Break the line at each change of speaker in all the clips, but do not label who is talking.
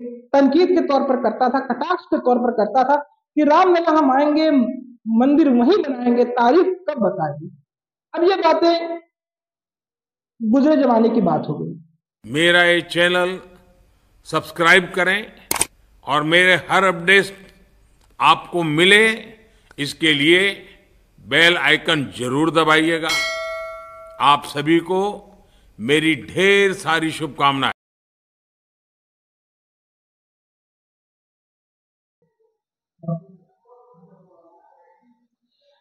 तनकीद के तौर पर करता था, कटाक्ष के तौर पर करता था कि रामलला हम आएंगे, मंदिर वहीं बनाएंगे, तारीख कब बताएंगे। अब ये बातें गुजरे जमाने की बात हो गई।
मेरा ये चैनल सब्सक्राइब करें और मेरे हर अपडेट आपको मिले, इसके लिए बेल आइकन जरूर दबाइएगा। आप सभी को मेरी ढेर सारी शुभकामनाएं।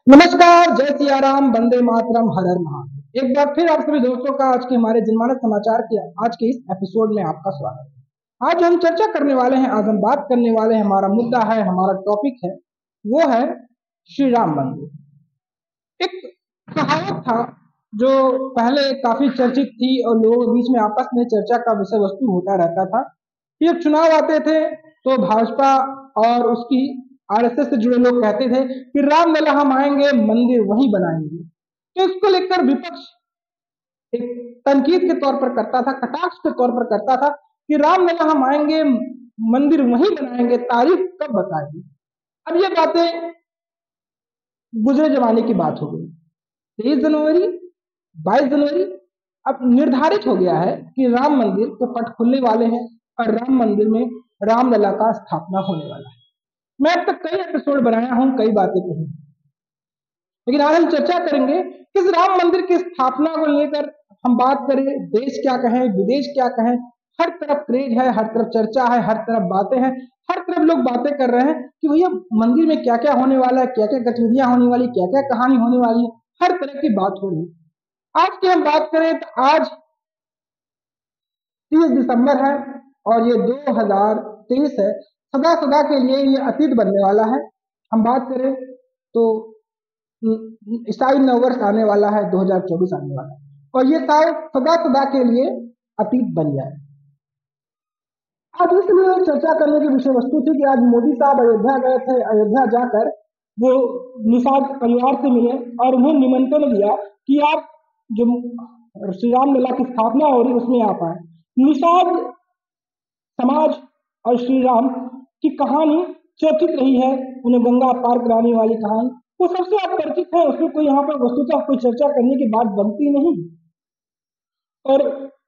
नमस्कार, जय सिया राम, वंदे मातरम, हर हर महादेव। एक बार फिर आप सभी दोस्तों का आज के हमारे जनमानस समाचार के आज के इस एपिसोड में आपका स्वागत है। आज हम चर्चा करने वाले हैं, आज हम बात करने वाले हैं, हमारा मुद्दा है, हमारा टॉपिक है, वो है श्री राम मंदिर। एक कहावत था जो पहले काफी चर्चित थी और लोगों के बीच में आपस में चर्चा का विषय वस्तु होता रहता था। ये चुनाव आते थे तो भाजपा और उसकी आरएसएस से जुड़े लोग कहते थे कि रामलला हम आएंगे, मंदिर वहीं बनाएंगे। तो इसको लेकर विपक्ष एक तनकीद के तौर पर करता था, कटाक्ष के तौर पर करता था कि रामलला हम आएंगे, मंदिर वहीं बनाएंगे, तारीख कब बताएंगे। अब ये बातें गुजरे जमाने की बात हो गई। 23 जनवरी, 22 जनवरी अब निर्धारित हो गया है कि राम मंदिर के पट खुलने वाले हैं और राम मंदिर में रामलला का स्थापना होने वाला है। मैं अब तक कई एपिसोड बनाया हूं, कई बातें कही, लेकिन आज हम चर्चा करेंगे कि इस राम मंदिर की स्थापना को लेकर हम बात करें, देश क्या कहें, विदेश क्या कहें, हर तरफ क्रेज है, हर तरफ चर्चा है, हर तरफ बातें हैं, हर तरफ लोग बातें कर रहे हैं कि भैया मंदिर में क्या क्या होने वाला है, क्या क्या गतिविधियां होने वाली, क्या क्या कहानी होने वाली है, हर तरह की बात हो रही है। आज की हम बात करें तो आज 30 दिसंबर है और ये 2023 है। सदा सदा के लिए ये अतीत बनने वाला है। हम बात करें तो ईसाई नववर्ष आने वाला है, 2024 आने वाला है और ये साल सदा सदा के लिए अतीत बन जाए। आज इसलिए चर्चा करने की विषय वस्तु थी कि आज मोदी साहब अयोध्या गए थे। अयोध्या जाकर वो निषाद परिवार से मिले और उन्हें निमंत्रण दिया कि आप जो श्री रामलला की स्थापना हो रही उसमें आप आए। निषाद समाज और श्री राम की कहानी चर्चित रही है, उन्हें गंगा पार कराने वाली कहानी वो सबसे आप परिचित है, उसमें कोई यहाँ पर वस्तुतः कोई चर्चा करने की बात बनती नहीं। और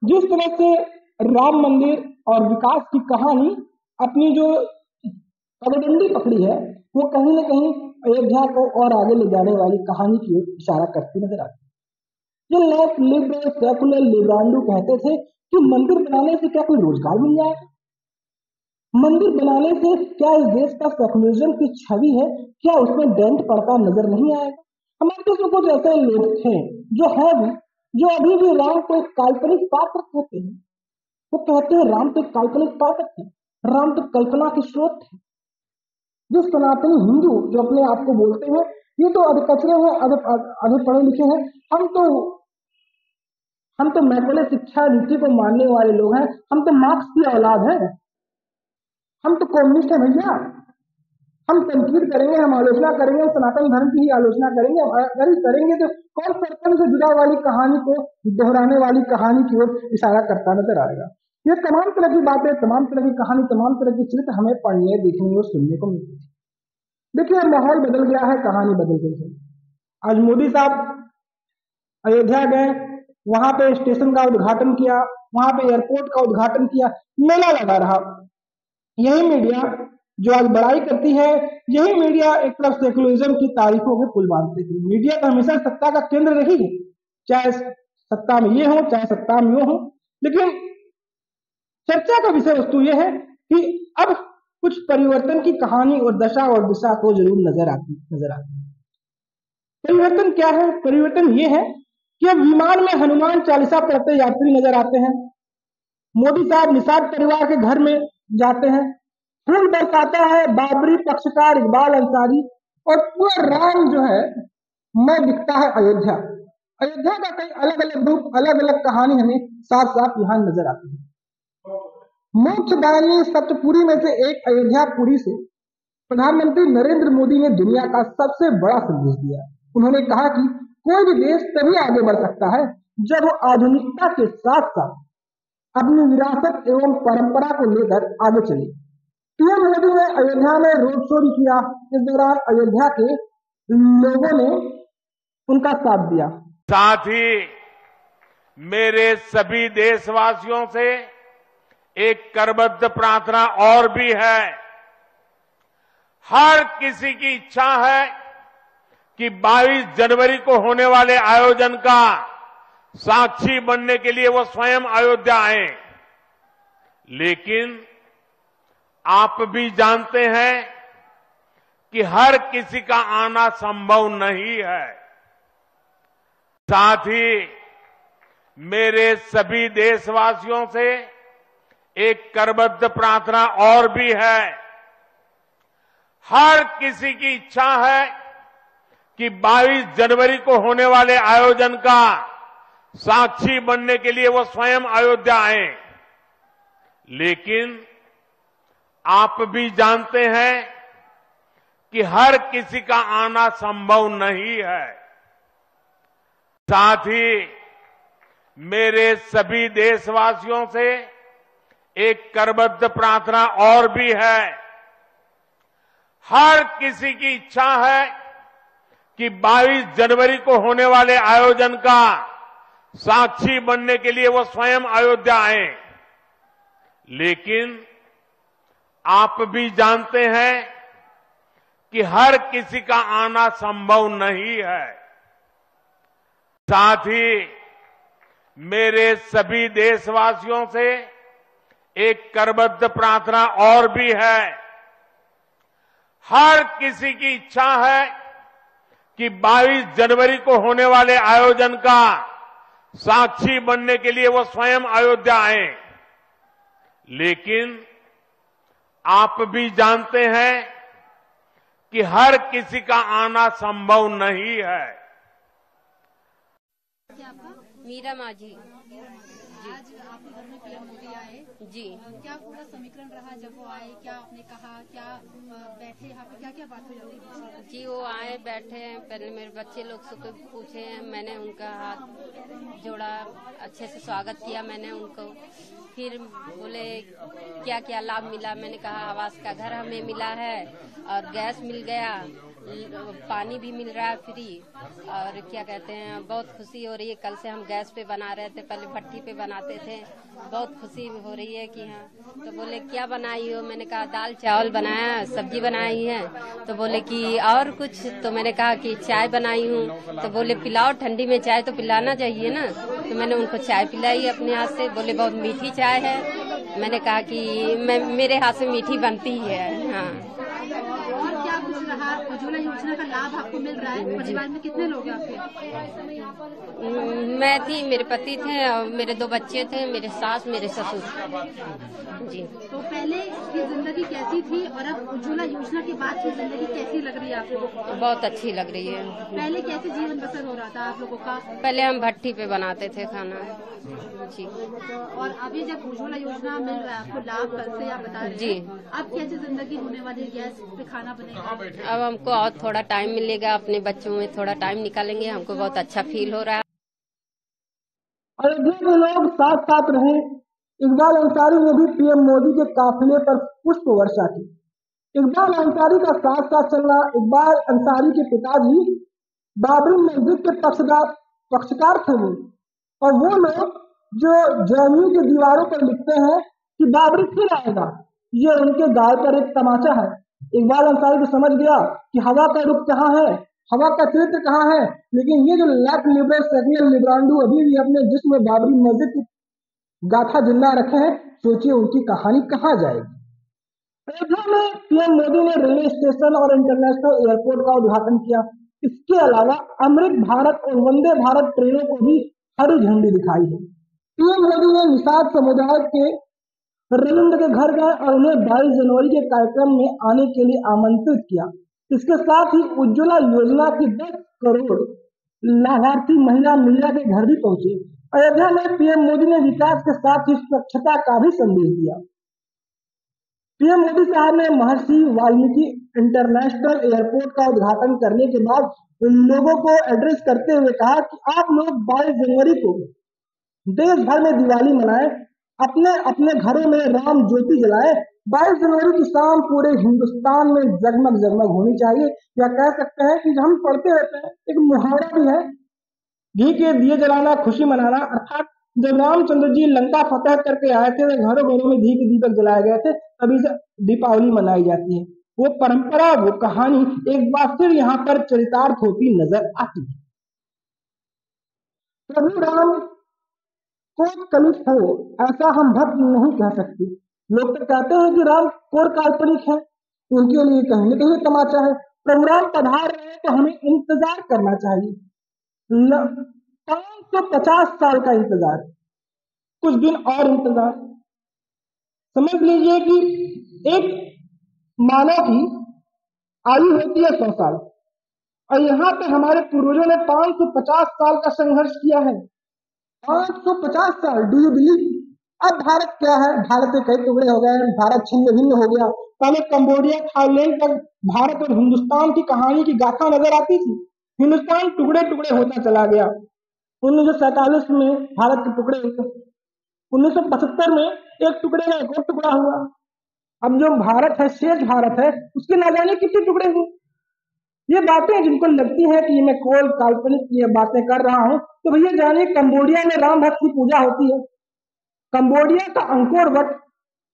जिस तरह से राम मंदिर और विकास की कहानी अपनी जो पगडंडी पकड़ी है वो कहीं ना कहीं अयोध्या को और आगे ले जाने वाली कहानी की ओर इशारा करती नजर आती है। जो लेफ्ट लिबरल सेकुलर लिब्रांडो कहते थे कि मंदिर बनाने से क्या कोई रोजगार मिल जाए, मंदिर बनाने से क्या इस देश का सेकुलरिज्म की छवि है, क्या उसमें डेंट पड़ता नजर नहीं आएगा। हमारे देश में कुछ ऐसे लोग थे जो है भी, जो अभी भी राम को एक काल्पनिक पात्र कहते हैं। वो कहते हैं राम तो एक काल्पनिक पात्र थे, राम तो कल्पना के स्रोत थे। जो सनातनी हिंदू जो अपने आप को बोलते हैं ये तो अधकचरे हैं, अधे पढ़े लिखे हैं, हम तो मैकले शिक्षा नीति को मानने वाले लोग हैं, हम तो मार्क्स की औलाद हैं, हम तो कम्युनिस्ट हैं भैया। हम तनकीद करेंगे, हम आलोचना करेंगे, हम सनातन धर्म की ही आलोचना करेंगे। अगर करेंगे तो कौन सरपंच से जुड़ा वाली कहानी को दोहराने वाली कहानी की ओर इशारा करता नजर आएगा। ये तमाम तरह की बातें, तमाम तरह की कहानी, तमाम तरह की चित्र हमें पढ़ने, देखने और सुनने को मिलती है। देखिए माहौल बदल गया है, कहानी बदल गई है। आज मोदी साहब अयोध्या गए, वहां पे स्टेशन का उद्घाटन किया, वहां पे एयरपोर्ट का उद्घाटन किया, मेला लगा रहा। यही मीडिया जो आज बड़ाई करती है, यही मीडिया एक तरफ सेकुलरिज्म की तारीफों के पुल बांधती थी। मीडिया तो हमेशा सत्ता का केंद्र रही है, चाहे सत्ता में ये हो चाहे सत्ता में वो हो, लेकिन चर्चा का विषय वस्तु यह है कि अब कुछ परिवर्तन की कहानी और दशा और दिशा को जरूर नजर आती है। परिवर्तन क्या है? परिवर्तन ये है कि अब विमान में हनुमान चालीसा पढ़ते यात्री नजर आते हैं। मोदी साहब निषाद परिवार के घर में जाते हैं, फूल बरसाता है बाबरी पक्षकार इकबाल अंसारी और पूरा राम जो है मैं दिखता है अयोध्या। अयोध्या का कई अलग अलग रूप, अलग अलग कहानी हमें साफ साफ यहाँ नजर आती है। मोक्षदायिनी सप्तपुरी में से एक अयोध्यापुरी से प्रधानमंत्री नरेंद्र मोदी ने दुनिया का सबसे बड़ा संदेश दिया। उन्होंने कहा कि कोई भी देश तभी आगे बढ़ सकता है जब वो आधुनिकता के साथ साथ अपनी विरासत एवं परंपरा को लेकर आगे चले। पीएम मोदी ने अयोध्या में रोड शो भी किया। इस दौरान अयोध्या के लोगों ने उनका साथ दिया।
साथ ही मेरे सभी देशवासियों से एक करबद्ध प्रार्थना और भी है। हर किसी की इच्छा है कि 22 जनवरी को होने वाले आयोजन का साक्षी बनने के लिए वो स्वयं अयोध्या आए, लेकिन आप भी जानते हैं कि हर किसी का आना संभव नहीं है। साथ ही मेरे सभी देशवासियों से एक करबद्ध प्रार्थना और भी है। हर किसी की इच्छा है कि 22 जनवरी को होने वाले आयोजन का साक्षी बनने के लिए वो स्वयं अयोध्या आए, लेकिन आप भी जानते हैं कि हर किसी का आना संभव नहीं है। साथ ही मेरे सभी देशवासियों से एक करबद्ध प्रार्थना और भी है। हर किसी की इच्छा है कि 22 जनवरी को होने वाले आयोजन का साक्षी बनने के लिए वो स्वयं अयोध्या आए, लेकिन आप भी जानते हैं कि हर किसी का आना संभव नहीं है। साथ ही मेरे सभी देशवासियों से एक करबद्ध प्रार्थना और भी है। हर किसी की इच्छा है कि 22 जनवरी को होने वाले आयोजन का साक्षी बनने के लिए वो स्वयं अयोध्या आए, लेकिन आप भी जानते हैं कि हर किसी का आना संभव नहीं है।
मीरा माझी जी।
आज आपके घर में पीएम मोदी आए
जी।
क्या पूरा समीकरण रहा जब वो आए? क्या आपने कहा? क्या बैठे यहाँ पे? क्या क्या बात हुई?
जी वो आए बैठे, पहले मेरे बच्चे लोग से तो पूछे, मैंने उनका हाथ जोड़ा, अच्छे से स्वागत किया मैंने उनको। फिर बोले क्या क्या लाभ मिला, मैंने कहा आवास का घर हमें मिला है और गैस मिल गया, पानी भी मिल रहा है फ्री, और क्या कहते हैं बहुत खुशी हो रही है। कल से हम गैस पे बना रहे थे, पहले भट्टी पे बनाते थे, बहुत खुशी हो रही है कि हाँ। तो बोले क्या बनाई हो, मैंने कहा दाल चावल बनाया, सब्जी बनाई है। तो बोले कि और कुछ, तो मैंने कहा कि चाय बनाई हूँ। तो बोले पिलाओ, ठंडी में चाय तो पिलाना चाहिए ना। तो मैंने उनको चाय पिलाई अपने हाथ से। बोले बहुत मीठी चाय है। मैंने कहा कि मेरे हाथ से मीठी बनती ही है। हाँ।
और क्या कुछ रहा? उज्ज्वला योजना का लाभ आपको मिल रहा है? परिवार में कितने लोग हैं आपके?
मैं थी, मेरे पति थे और मेरे 2 बच्चे थे, मेरे सास, मेरे ससुर जी।
तो पहले की जिंदगी कैसी थी और अब उज्ज्वला योजना के बाद की जिंदगी कैसी लग रही है आपको?
बहुत अच्छी लग रही है।
पहले कैसे जीवन बसर हो रहा था आप लोगों का?
पहले हम भट्टी पे बनाते थे खाना जी।
और अभी जब उज्ज्वला योजना मिल रहा है आपको लाभ, कल से आप बता रहे हैं
जी,
अब कैसी जिंदगी होने वाली है? गैस पे खाना बनेगा?
अब हमको और थोड़ा टाइम मिलेगा, अपने बच्चों में थोड़ा टाइम निकालेंगे, हमको बहुत अच्छा फील हो रहा है।
अयोध्या के लोग साथ साथ रहे। इकबाल अंसारी ने भी पीएम मोदी के काफिले पर पुष्प वर्षा की। इकबाल अंसारी का साथ साथ चलना। इकबाल अंसारी के पिताजी बाबरी मस्जिद के पक्षकार थे वो, और वो लोग जो जेएनयू की दीवारों पर लिखते हैं कि बाबरी फिर आएगा, ये उनके गाल पर एक तमाचा है। इकबाल अंसारी तो समझ गया कि हवा का रुख कहाँ है, हवा का चरित्र कहाँ है, लेकिन ये जो लेफ्ट लिबरल सेकुलर लिब्रांडू अभी भी अपने जिस्म में बाबरी मस्जिद की गाथा जिंदा रखे हैं, सोचिए उनकी कहानी कहाँ जाएगी। अयोध्या में पीएम मोदी ने रेलवे स्टेशन और इंटरनेशनल एयरपोर्ट का उद्घाटन किया। इसके अलावा अमृत भारत और वंदे भारत ट्रेनों को भी हरी झंडी दिखाई है। पीएम मोदी ने निषाद समुदाय के रविंद्र के घर गए और उन्हें 22 जनवरी के कार्यक्रम में आने के लिए आमंत्रित किया। इसके साथ ही उज्ज्वला योजना की 10 करोड़ लाभार्थी महिला मीरा के घर भी पहुंचे। अयोध्या में पीएम मोदी ने विकास के साथ ही स्वच्छता का भी संदेश दिया। पीएम मोदी साहब ने महर्षि वाल्मीकि इंटरनेशनल एयरपोर्ट का उद्घाटन करने के बाद लोगों को एड्रेस करते हुए कहा कि आप लोग 22 जनवरी को देश भर में दिवाली मनाएं अपने अपने घरों में राम ज्योति जलाए। 22 जनवरी की शाम पूरे हिंदुस्तान में जगमग जगमग होनी चाहिए। या कह सकते हैं कि हम पढ़ते रहते हैं, एक मुहावरा भी है, घी के दिए जलाना खुशी मनाना। अर्थात जब रामचंद्र जी लंका फतेह करके आए थे, तो घरों घरों में घी के दीपक जलाए गए थे, तभी से दीपावली मनाई जाती है। वो परंपरा, वो कहानी एक बार फिर यहाँ पर चरितार्थ होती नजर आती है। प्रभु राम कोट कलुष हो, ऐसा हम भक्त नहीं कह सकते। लोग तो कहते हैं कि राम कोर काल्पनिक है, उनके लिए कहीं न कहीं तमाचा है। प्रभु राम पधार रहे हैं तो हमें इंतजार करना चाहिए। 550 साल का इंतजार, कुछ दिन और इंतजार। समझ लीजिए कि एक मानव की आयु होती है 100 साल, और यहाँ पे हमारे पूर्वजों ने 550 साल का संघर्ष किया है। 550 साल, डू यू बिलीव? अब भारत क्या है, भारत के कई टुकड़े हो गए, भारत छिन्न भिन्न हो गया। पहले कंबोडिया, थाईलैंड तक भारत और हिंदुस्तान की कहानी की गाथा नजर आती थी। हिंदुस्तान टुकड़े टुकड़े होता चला गया। 1947 में भारत के टुकड़े हुए, 1975 में एक टुकड़े में एक और टुकड़ा हुआ। अब जो भारत है, शेष भारत है, उसके ना जाने कितने टुकड़े हुए। ये बातें जिनको लगती है कि मैं कोल काल्पनिक ये बातें कर रहा हूं, तो भैया जानिए कंबोडिया में राम भक्त की पूजा होती है। कंबोडिया का अंकोर वट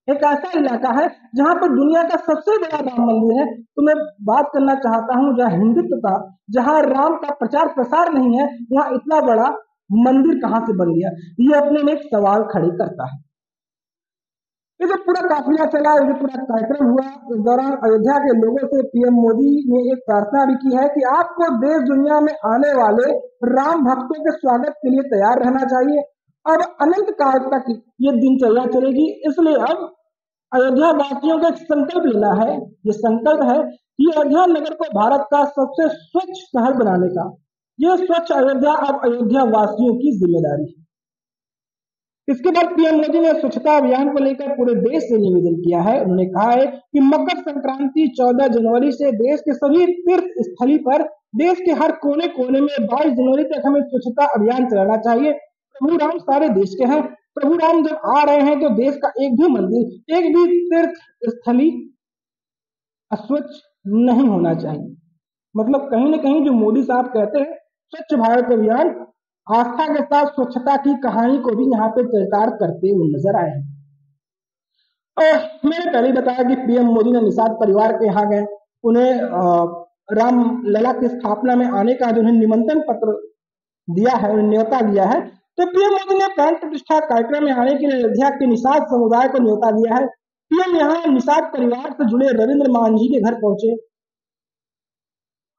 एक ऐसा इलाका है जहां पर दुनिया का सबसे बड़ा राम मंदिर है। तो मैं बात करना चाहता हूं, जहां हिंदुत्व का, जहां राम का प्रचार प्रसार नहीं है, वहां इतना बड़ा मंदिर कहां से बन गया? ये अपने में एक सवाल खड़ी करता है। ये जो पूरा काफिला चला, ये जो पूरा कार्यक्रम हुआ, इस दौरान अयोध्या के लोगों से पीएम मोदी ने एक प्रार्थना भी की है कि आपको देश दुनिया में आने वाले राम भक्तों के स्वागत के लिए तैयार रहना चाहिए। अब अनंत काल तक ये दिनचर्या चलेगी, इसलिए अब अयोध्या वासियों को एक संकल्प लेना है। ये संकल्प है कि अयोध्या नगर को भारत का सबसे स्वच्छ शहर बनाने का। ये स्वच्छ अयोध्या अब अयोध्या वासियों की जिम्मेदारी है। इसके बाद पीएम मोदी ने स्वच्छता अभियान को लेकर पूरे देश से निवेदन किया है। उन्होंने कहा है कि मकर संक्रांति 14 जनवरी से देश के सभी तीर्थ स्थली पर, देश के हर कोने कोने में 22 जनवरी तक हमें स्वच्छता अभियान चलाना चाहिए। प्रभु राम सारे देश के हैं। प्रभु राम जब आ रहे हैं तो देश का एक भी मंदिर, एक भी तीर्थ स्थली अस्वच्छ नहीं होना चाहिए। मतलब कहीं ना कहीं जो मोदी साहब कहते हैं स्वच्छ भारत अभियान, आस्था के साथ स्वच्छता की कहानी को भी यहाँ पे चरितार्थ करते हुए नजर आए हैं। और मैंने पहले बताया कि पीएम मोदी ने निषाद परिवार के यहाँ गए, उन्हें राम लला की स्थापना में आने का जो उन्हें निमंत्रण पत्र दिया है, उन्हें न्योता दिया है। तो पीएम मोदी ने प्राण प्रतिष्ठा कार्यक्रम में आने के लिए अयोध्या के निषाद समुदाय को न्योता दिया है। पीएम यहाँ निषाद परिवार से जुड़े रविंद्र मांझी के घर पहुंचे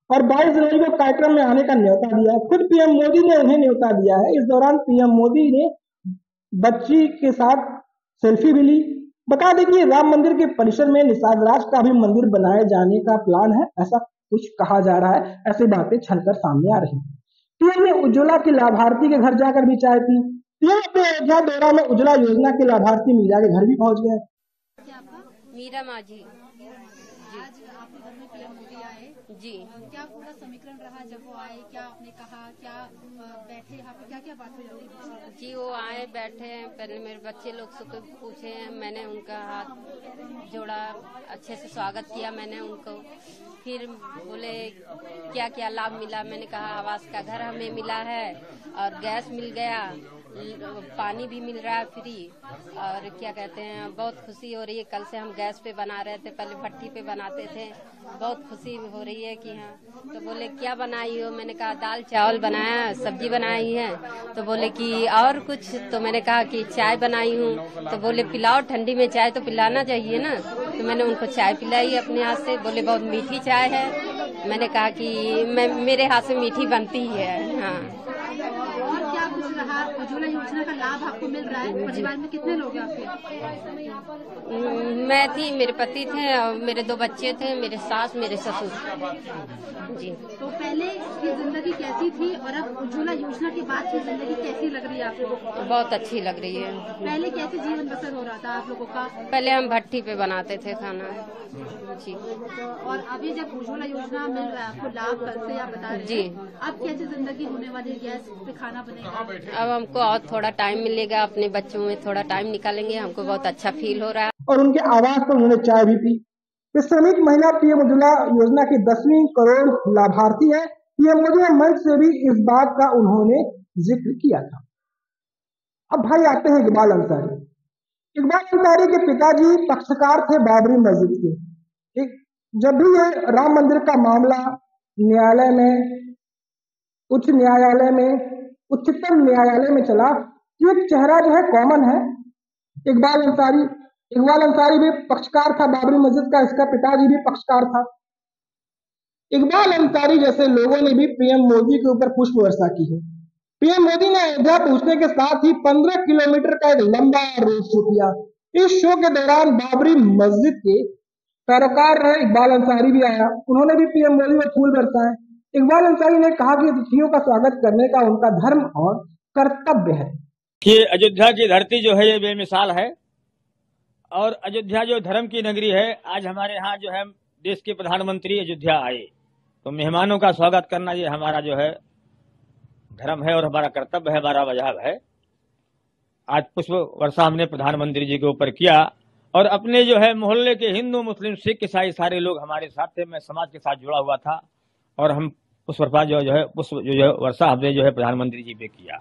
और 22 जनवरी को कार्यक्रम में आने का न्योता दिया। खुद पीएम मोदी ने उन्हें न्योता दिया है। इस दौरान पीएम मोदी ने बच्ची के साथ सेल्फी भी ली। बता दें कि राम मंदिर के परिसर में निषाद राज का भी मंदिर बनाए जाने का प्लान है, ऐसा कुछ कहा जा रहा है। ऐसी बातें छनकर सामने आ रही है। पीएम ने उज्ज्वला के लाभार्थी के घर जाकर भी चाय पी। पीएम अपने अयोध्या दौरा में उज्ज्वला योजना के लाभार्थी मीरा के घर भी पहुंच गए।
मीरा माझी
आज आपके घर में पीएम मोदी आए
जी।
क्या पूरा समीकरण रहा जब वो आए? क्या आपने कहा, क्या बैठे यहाँ पे, क्या क्या बात हुई?
जी वो आए, बैठे हैं, पहले मेरे बच्चे लोग से कुछ पूछे हैं, मैंने उनका हाथ जोड़ा, अच्छे से स्वागत किया मैंने उनको। फिर बोले क्या क्या लाभ मिला, मैंने कहा आवास का घर हमें मिला है और गैस मिल गया, पानी भी मिल रहा है फ्री, और क्या कहते हैं बहुत खुशी हो रही है। कल से हम गैस पे बना रहे थे, पहले भट्टी पे बनाते थे, बहुत खुशी हो रही है कि हाँ। तो बोले क्या बनाई हो, मैंने कहा दाल चावल बनाया, सब्जी बनाई है। तो बोले कि और कुछ, तो मैंने कहा कि चाय बनाई हूँ। तो बोले पिलाओ, ठंडी में चाय तो पिलाना चाहिए ना। तो मैंने उनको चाय पिलाई अपने हाथ से। बोले बहुत मीठी चाय है। मैंने कहा कि मेरे हाथ से मीठी बनती ही है। हाँ।
और क्या कुछ रहा? उज्ज्वला योजना का लाभ आपको मिल रहा है? परिवार में कितने लोग हैं आपके?
मैं थी, मेरे पति थे और मेरे 2 बच्चे थे, मेरे सास, मेरे ससुर जी।
तो पहले की जिंदगी कैसी थी और अब उज्ज्वला योजना के बाद की जिंदगी कैसी लग रही है आपको?
बहुत अच्छी लग रही है।
पहले कैसे जीवन बसर हो रहा था आप लोगों का?
पहले हम भट्टी पे बनाते थे खाना जी।
और अभी जब उज्ज्वला योजना मिल रहा है आपको लाभ, कल से आप बता रहे हैं
जी,
अब कैसी जिंदगी होने वाली है? गैस पे खाना बनेगा?
अब हम हमको और थोड़ा टाइम मिलेगा, अपने बच्चों में थोड़ा टाइम निकालेंगे, हमको बहुत अच्छा फील हो रहा है।
और उनके आवास पर उन्होंने चाय भी पी। इस श्रमिक महिला पीएम उज्ज्वला योजना की 10वीं करोड़ लाभार्थी है। पीएम मोदी मंच से भी इस बात का उन्होंने जिक्र किया था। अब भाई आते हैं इकबाल अंसारी। इकबाल अंसारी के पिताजी पक्षकार थे बाबरी मस्जिद के। जब भी ये राम मंदिर का मामला न्यायालय में, उच्च न्यायालय में, उच्चतम न्यायालय में चला, एक चेहरा जो है कॉमन है, इकबाल अंसारी। इकबाल अंसारी भी पक्षकार था बाबरी मस्जिद का, इसका पिताजी भी पक्षकार था। इकबाल अंसारी जैसे लोगों ने भी पीएम मोदी के ऊपर पुष्प वर्षा की है। पीएम मोदी ने अयोध्या पहुंचने के साथ ही 15 किलोमीटर का एक लंबा रोड शो किया। इस शो के दौरान बाबरी मस्जिद के पैरोकार रहे इकबाल अंसारी भी आया, उन्होंने भी पीएम मोदी में फूल बरसाए। इकबाल अंसारी ने कहा कि अतिथियों का स्वागत करने का उनका धर्म और कर्तव्य है।
कि अयोध्या की धरती जो है ये बेमिसाल है और अयोध्या जो धर्म की नगरी है। आज हमारे यहाँ जो है देश के प्रधानमंत्री अयोध्या आए तो मेहमानों का स्वागत करना ये हमारा जो है धर्म है और हमारा कर्तव्य है, हमारा मजहब है। आज पुष्प वर्षा हमने प्रधानमंत्री जी के ऊपर किया और अपने जो है मोहल्ले के हिंदू मुस्लिम सिख ईसाई सारे लोग हमारे साथ थे। मैं समाज के साथ जुड़ा हुआ था और हम पुष्प वर्षा जो है वर्षा हमने जो है प्रधानमंत्री जी पे किया।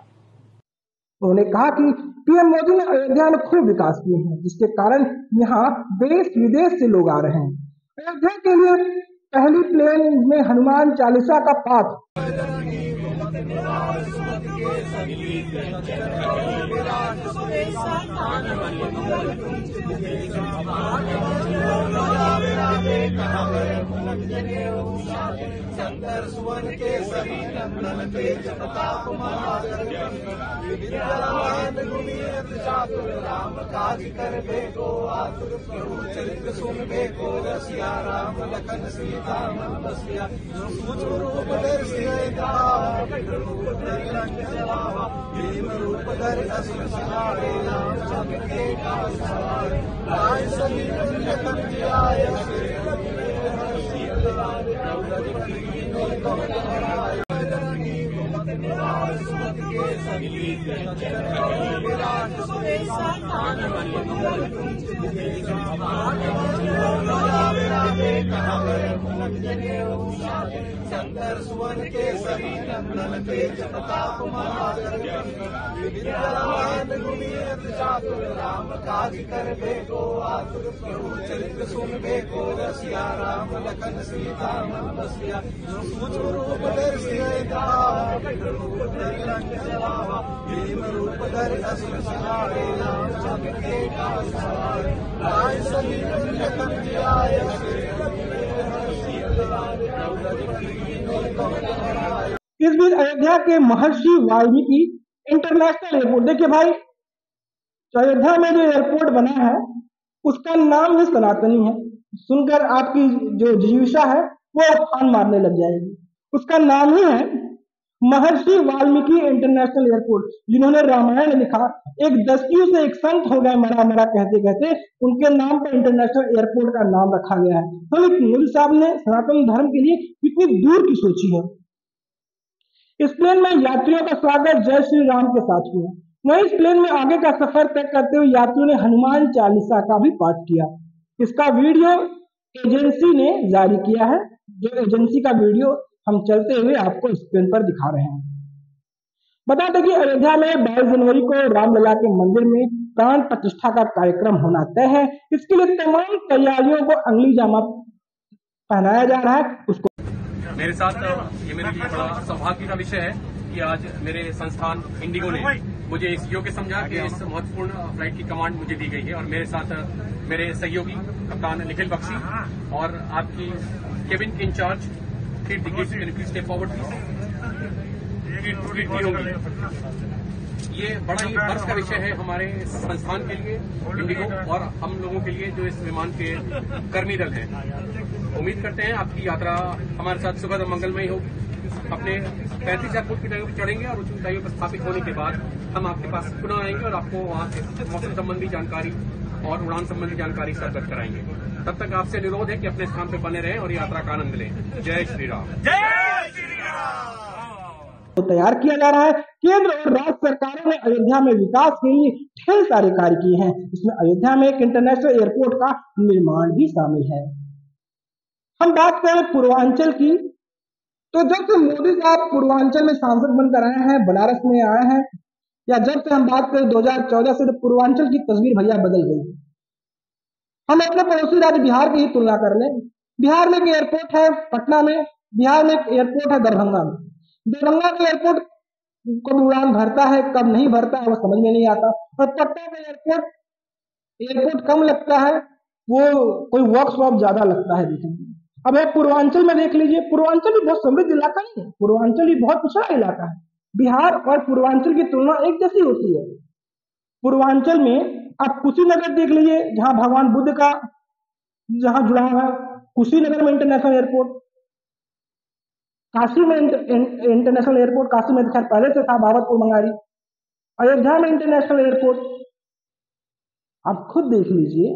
उन्होंने कहा कि पीएम मोदी ने अयोध्या में खूब विकास किए हैं, जिसके कारण यहाँ देश विदेश से लोग आ रहे हैं। अयोध्या के लिए पहली प्लेन में हनुमान चालीसा का पाठ
शंकर सुवन के सभी नंदन तेज प्रताप राम काज कर बेको आतुर प्रभु चरित्र सुन बेको रसिया राम लखन सीता मन बसिया रूप धर भीम रूप धर असुर सहारे रामचंद्र के काज सवारे राय सभी लखन जियाय शंकर सुवन के सभी नंदन तेज प्रताप राम काज कर बेको आतुर प्रभु चरित्र सुन बेको रसिया राम लखन सीता मन बसिया रूप धर भीम रूप धर असुर सहारे रामचंद्र के काज सवारे राय सभी लखन जियाय
इस बीच अयोध्या के महर्षि वाल्मीकि इंटरनेशनल एयरपोर्ट, देखिए भाई अयोध्या में जो एयरपोर्ट बना है उसका नाम ही सनातनी है। सुनकर आपकी जो जिज्ञासा है वो उफान मारने लग जाएगी। उसका नाम ही है महर्षि वाल्मीकि इंटरनेशनल एयरपोर्ट। जिन्होंने रामायण लिखा, एक दस्तियों से एक संत हो गए मरा मरा कहते कहते, उनके नाम पर इंटरनेशनल एयरपोर्ट का नाम रखा गया है। तो मोदी साहब ने सनातन धर्म के लिए कितनी दूर की सोची है। इस प्लेन में यात्रियों का स्वागत जय श्री राम के साथ हुआ। वहीं इस प्लेन में आगे का सफर तय करते हुए यात्रियों ने हनुमान चालीसा का भी पाठ किया। इसका वीडियो एजेंसी ने जारी किया है। जो एजेंसी का वीडियो हम चलते हुए आपको स्क्रीन पर दिखा रहे हैं। बता दें कि अयोध्या में 22 जनवरी को रामलला के मंदिर में प्राण प्रतिष्ठा का कार्यक्रम होना तय है। इसके लिए तमाम तैयारियों को अंगुली जामा पहनाया जा रहा है। उसको
मेरे साथ ये मेरे लिए बड़ा सौभाग्य का विषय है कि आज मेरे संस्थान इंडिगो ने मुझे इस योग्य समझा कि इस महत्वपूर्ण फ्लाइट की कमांड मुझे दी गई है और मेरे साथ मेरे सहयोगी कप्तान निखिल बख्शी और आपकी cabin incharge please step forward होगी। ये बड़ा ही गर्व का विषय है हमारे संस्थान के लिए इंडिगो और हम लोगों के लिए जो इस विमान के कर्मी दल हैं। उम्मीद करते हैं आपकी यात्रा हमारे साथ सुखद और मंगलमयी होगी। अपने 35,000 फुट की ऊंचाइयों पर चढ़ेंगे और उस ऊंचाइयों पर स्थापित होने के बाद हम आपके पास पुनः आएंगे और आपको वहां से मौसम संबंधी जानकारी और उड़ान संबंधी जानकारी से अवगत कराएंगे। तब तक आपसे अनुरोध है कि अपने स्थान पर बने रहें और यात्रा का आनंद लें। जय श्री राम। जय श्री राम।
तो तैयार किया जा रहा है। केंद्र और राज्य सरकारों ने अयोध्या में विकास के लिए ढेर सारे कार्य किए हैं। इसमें अयोध्या में एक इंटरनेशनल एयरपोर्ट का निर्माण भी शामिल है। हम बात करें पूर्वांचल की, तो जब से मोदी साहब पूर्वांचल में सांसद बनकर आए हैं, बनारस में आए हैं, या जब से हम बात करें 2014 से, तो पूर्वांचल की तस्वीर भैया बदल गई। हम अपने पड़ोसी राज्य बिहार की ही तुलना कर लें। बिहार में एक एयरपोर्ट है पटना में, बिहार में एक एयरपोर्ट है दरभंगा में। दरभंगा के एयरपोर्ट कब उड़ान भरता है कब नहीं भरता है वो समझ में नहीं आता, और पटना का एयरपोर्ट कम लगता है, वो कोई वर्कशॉप ज्यादा लगता है देखने में। अब है पूर्वांचल में देख लीजिए, पूर्वांचल भी बहुत समृद्ध इलाका नहीं है, पूर्वांचल भी बहुत पिछड़ा इलाका है। बिहार और पूर्वांचल की तुलना एक जैसी होती है। पूर्वांचल में आप कुशीनगर देख लीजिए, जहां भगवान बुद्ध का जहां जुड़ा हुआ है, कुशीनगर में इंटरनेशनल एयरपोर्ट, काशी में इंटरनेशनल एयरपोर्ट, काशी में खैर पहले से था, बाबतपुर मंगारी, अयोध्या में इंटरनेशनल एयरपोर्ट। आप खुद देख लीजिए,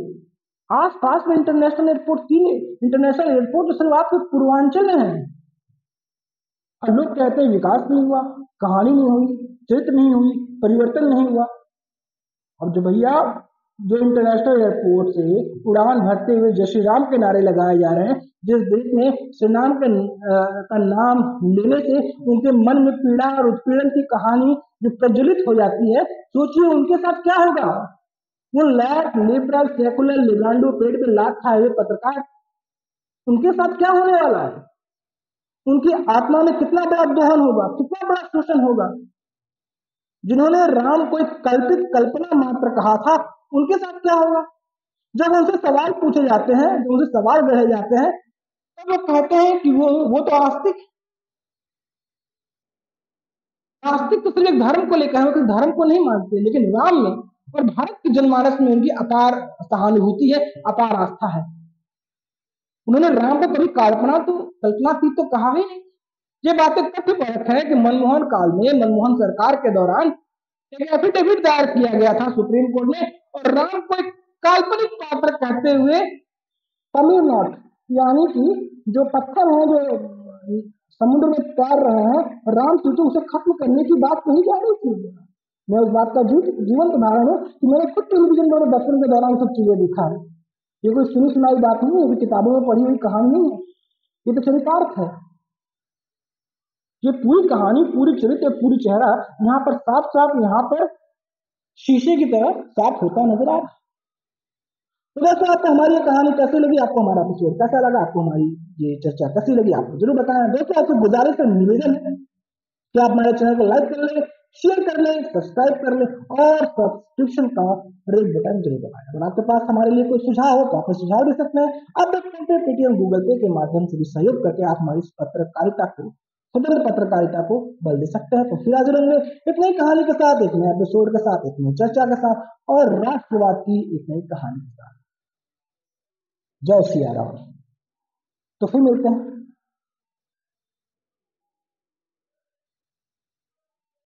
आसपास में इंटरनेशनल एयरपोर्ट, 3 इंटरनेशनल एयरपोर्ट सिर्फ आपके पूर्वांचल में है। और लोग कहते हैं विकास नहीं हुआ, कहानी नहीं हुई, चरित्र नहीं हुई, परिवर्तन नहीं हुआ। अब जो भैया जो इंटरनेशनल एयरपोर्ट से उड़ान भरते हुए जय श्री राम के नारे लगाए जा रहे हैं, जिस देश में श्री राम का नाम लेने से उनके मन में पीड़ा और उत्पीड़न की कहानी जो प्रज्वलित हो जाती है, सोचिए उनके साथ क्या होगा। वो लैट लिबरल सेकुलर लिगांडो पेड़ पे लात खाए हुए पत्रकार, उनके साथ क्या होने वाला है? उनकी आत्मा में कितना बड़ा दोहन होगा, कितना बड़ा शोषण होगा। जिन्होंने राम को एक कल्पित कल्पना मात्र कहा था, उनके साथ क्या होगा? जब उनसे सवाल पूछे जाते हैं, जब उनसे सवाल गढ़े जाते हैं, तब वो कहते हैं कि वो तो आस्तिक तो सिर्फ धर्म को लेकर है, धर्म को नहीं मानते। लेकिन राम में और भारत की जनमानस में उनकी अपार सहानुभूति है, अपार आस्था है। उन्होंने राम को कभी कल्पनातीत तो कहा ही नहीं। ये बातें तथ्य परख है कि मनमोहन काल में, मनमोहन सरकार के दौरान एक एफिडेविट दायर किया गया था सुप्रीम कोर्ट में, और राम को एक काल्पनिक पात्र कहते हुए तमिलनाडु, यानी कि जो पत्थर है जो समुद्र में तैर रहे हैं, राम सीतु उसे खत्म करने की बात कही जा रही थी। मैं उस बात का जीवंत उदाहरण हूँ कि मैंने खुद टेलीविजन में बचपन के दौरान सब चीजें देखा है। ये कोई सुनी सुनाई बात नहीं है, ये किताबों में पढ़ी हुई कहानी नहीं है, ये तो चरितार्थ है। ये पूरी कहानी, पूरी चरित्र, पूरी चेहरा यहाँ पर साफ साफ, यहाँ पर शीशे की तरह साफ होता नजर आ रहा है। तो दोस्तों, आपको हमारी ये कहानी कैसी लगी, आपको हमारा एपिसोड कैसा लगा, आपको हमारी ये चर्चा कैसी लगी, आपको जरूर बताना। दोस्तों, आपसे गुजारिश और निवेदन है कि आप हमारे चैनल को लाइक कर लें, शेयर कर लें, सब्सक्राइब कर लें, और सब्सक्रिप्शन का रेड बटन जरूर दबाएं। अगर आपके पास हमारे लिए कोई सुझाव हो तो आप सुझाव दे सकते हैं। आप पेटीएम, गूगल पे के माध्यम से भी सहयोग करके आप हमारी पत्रकारिता को, स्वतंत्र पत्रकारिता को बल दे सकते हैं। तो फिर हाजिर होंगे एक नई कहानी के साथ, एक नए एपिसोड के साथ, एक नई चर्चा के साथ, और राष्ट्रवाद की एक नई कहानी के साथ। जय सिया राम। तो फिर मिलते हैं।